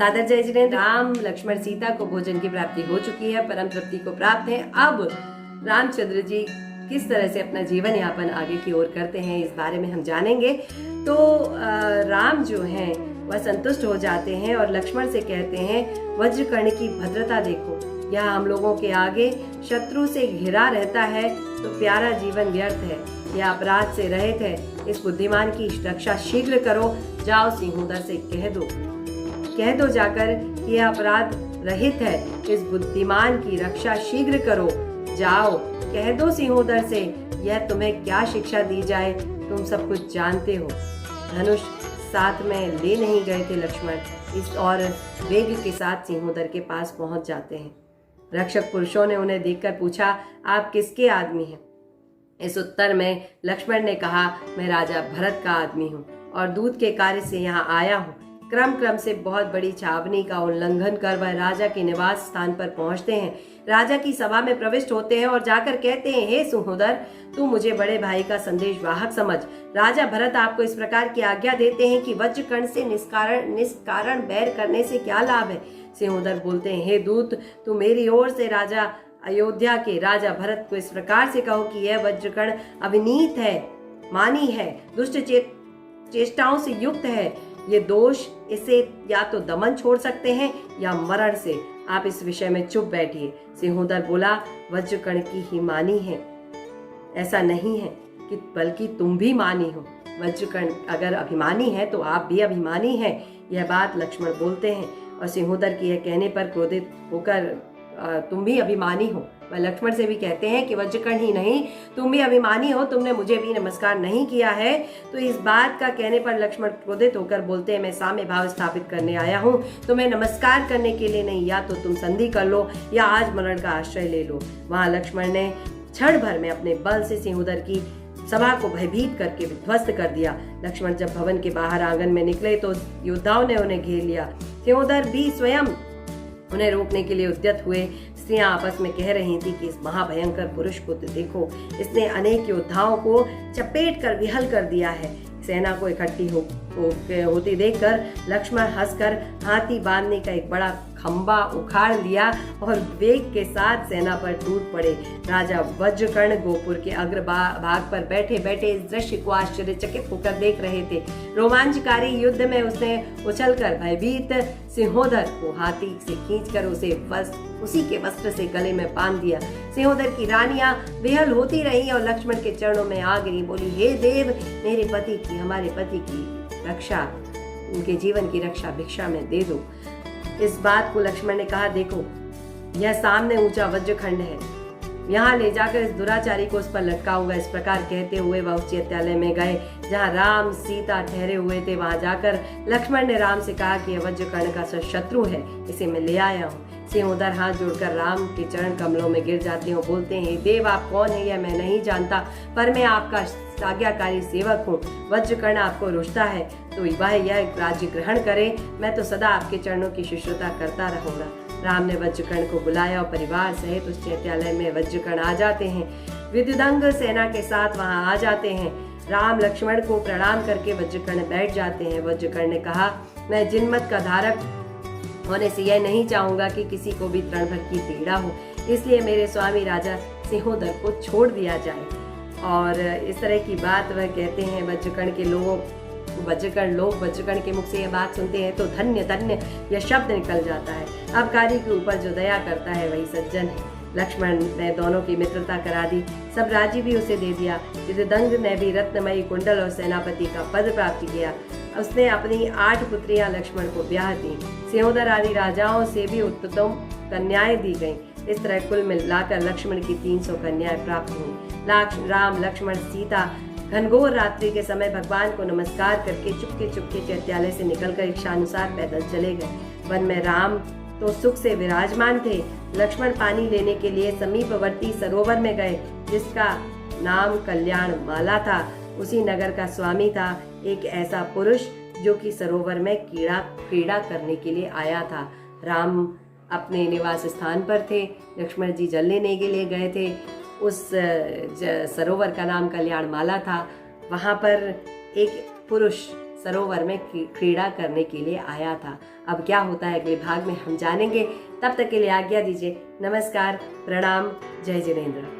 सादर जय जिनेंद्र। राम लक्ष्मण सीता को भोजन की प्राप्ति हो चुकी है, परम तृप्ति को प्राप्त है। अब रामचंद्र जी किस तरह से अपना जीवन यापन आगे की ओर करते हैं, इस बारे में हम जानेंगे। तो राम जो हैं वह संतुष्ट हो जाते हैं और लक्ष्मण से कहते हैं, वज्रकर्ण की भद्रता देखो, यह हम लोगों के आगे शत्रु से घिरा रहता है तो प्यारा जीवन व्यर्थ है, यह अपराध से रहित है, इस बुद्धिमान की रक्षा शीघ्र करो। जाओ सिंहूदर से कह दो जाकर कि यह अपराध रहित है, इस बुद्धिमान की रक्षा शीघ्र करो। जाओ कह दो सिंहूदर से, यह तुम्हें क्या शिक्षा दी जाए, तुम सब कुछ जानते हो। धनुष साथ में ले नहीं गए थे लक्ष्मण, इस और वेग के साथ सिंहूदर के पास पहुंच जाते हैं। रक्षक पुरुषों ने उन्हें देखकर पूछा, आप किसके आदमी हैं? इस उत्तर में लक्ष्मण ने कहा, मैं राजा भरत का आदमी हूँ और दूत के कार्य से यहाँ आया हूँ। क्रम से बहुत बड़ी छावनी का उल्लंघन कर वह राजा के निवास स्थान पर पहुंचते हैं। राजा की सभा में प्रविष्ट होते हैं और जाकर कहते हैं, हे सिंहूदर, तू मुझे बड़े भाई का संदेश वाहक समझ। राजा भरत आपको इस प्रकार की आज्ञा देते हैं कि वज्रकर्ण से निष्कारण बैर करने से क्या लाभ है। सिंहूदर बोलते हैं, हे दूत, तू मेरी ओर से राजा अयोध्या के राजा भरत को इस प्रकार से कहो कि यह वज्रकर्ण अविनीत है, मानी है, दुष्ट चेष्टाओं से युक्त है। ये दोष इसे या तो दमन छोड़ सकते हैं या मरण से। आप इस विषय में चुप बैठिए। सिंहूदर बोला, वज्रकर्ण की ही मानी है, ऐसा नहीं है कि बल्कि तुम भी मानी हो। वज्रकर्ण अगर अभिमानी है तो आप भी अभिमानी हैं। यह बात लक्ष्मण बोलते हैं और सिंहूदर की यह कहने पर क्रोधित होकर तुम भी अभिमानी हो। वह लक्ष्मण से भी कहते हैं कि वज्रकर्ण ही नहीं, तुम भी अभिमानी हो, तुमने मुझे भी नमस्कार नहीं किया है। तो इस बात का कहने पर लक्ष्मण क्रोधित होकर बोलते हैं, मैं साम्य भाव स्थापित करने आया हूँ, तुम्हें नमस्कार करने के लिए नहीं। या तो तुम संधि कर लो या आज मरण का आश्रय ले लो। वहां लक्ष्मण ने क्षण भर में अपने बल से सिंहूदर की सभा को भयभीत करके विध्वस्त कर दिया। लक्ष्मण जब भवन के बाहर आंगन में निकले तो योद्धाओं ने उन्हें घेर लिया। सिंहूदर भी स्वयं उन्हें रोकने के लिए उद्यत हुए। स्त्रियां आपस में कह रही थी कि इस महाभयंकर पुरुष को देखो, इसने अनेक योद्धाओं को चपेट कर विहल कर दिया है। सेना को इकट्ठी होती देखकर लक्ष्मण हंसकर हाथी बांधने का एक बड़ा खंबा उखाड़ लिया और वेग के साथ सेना पर टूट पड़े। राजा वज्रकर्ण गोपुर के अग्रभाग पर बैठे बैठे इस दृश्य को आश्चर्यचकित होकर देख रहे थे। रोमांचकारी युद्ध में उसने उछलकर भयभीत सिंहूदर को हाथी से खींचकर उसी के वस्त्र से गले में बांध दिया। सिंहूदर की रानियां बेहल होती रही और लक्ष्मण के चरणों में आ गिरी। बोली, हे देव, मेरे पति की, हमारे पति की रक्षा, उनके जीवन की रक्षा भिक्षा में दे दो। इस बात को लक्ष्मण ने कहा, देखो यह सामने ऊंचा वज्रखंड है, यहाँ ले जाकर इस दुराचारी को उस पर लटकाऊंगा। इस प्रकार कहते हुए वह उस चैत्यालय में गए जहाँ राम सीता ठहरे हुए थे। वहां जाकर लक्ष्मण ने राम से कहा कि यह वज्रकर्ण का शत्रु है, इसे मैं ले आया हूँ। सिंहूदर हाथ जोड़कर राम के चरण कमलों में गिर जाते हैं, बोलते हैं, देव आप कौन है यह मैं नहीं जानता, पर मैं आपका आज्ञाकारी सेवक हूँ। वज्रकर्ण आपको रुष्टा है तो वह यह राज्य ग्रहण करे, मैं तो सदा आपके चरणों की शुश्रूषा करता रहूंगा। राम ने वज्रकर्ण को बुलाया और परिवार सहित उस चैत्यालय में वज्रकर्ण आ जाते हैं। विद्युदंग सेना के साथ वहां आ जाते हैं। राम लक्ष्मण को प्रणाम करके वज्रकर्ण बैठ जाते हैं। वज्रकर्ण ने कहा, मैं जिनमत का धारक होने से यह नहीं चाहूंगा कि किसी को भी तृण भर की पीड़ा हो, इसलिए मेरे स्वामी राजा सिंहूदर को छोड़ दिया जाए। और इस तरह की बात वह कहते हैं। वज्रकर्ण लोग वज्रकर्ण के मुख से यह बात सुनते हैं तो धन्य धन्य यह शब्द निकल जाता है। अबकारी के ऊपर जो दया करता है वही सज्जन है। लक्ष्मण ने दोनों की मित्रता करा दी, सब राज्य भी उसे दे दिया। विद्युदंग ने भी रत्नमयी कुंडल और सेनापति का पद प्राप्त किया। उसने अपनी 8 पुत्रियां लक्ष्मण को ब्याह दी। सिंहूदर आदि राजाओं से भी उत्तम कन्याएं दी गईं। इस तरह कुल मिलाकर लक्ष्मण की 300 कन्याएं प्राप्त हुई। राम लक्ष्मण सीता घनघोर रात्रि के समय भगवान को नमस्कार करके चुपके चैत्यालय से निकलकर इच्छानुसार पैदल चले गए। वन में राम तो सुख से विराजमान थे। लक्ष्मण पानी लेने के लिए समीपवर्ती सरोवर में गए जिसका नाम कल्याण माला था। उसी नगर का स्वामी था एक ऐसा पुरुष जो कि सरोवर में क्रीड़ा करने के लिए आया था। राम अपने निवास स्थान पर थे, लक्ष्मण जी जल लेने के लिए गए थे। उस सरोवर का नाम कल्याण माला था। वहाँ पर एक पुरुष सरोवर में क्रीड़ा करने के लिए आया था। अब क्या होता है अगले भाग में हम जानेंगे। तब तक के लिए आज्ञा दीजिए। नमस्कार, प्रणाम, जय जिनेंद्र।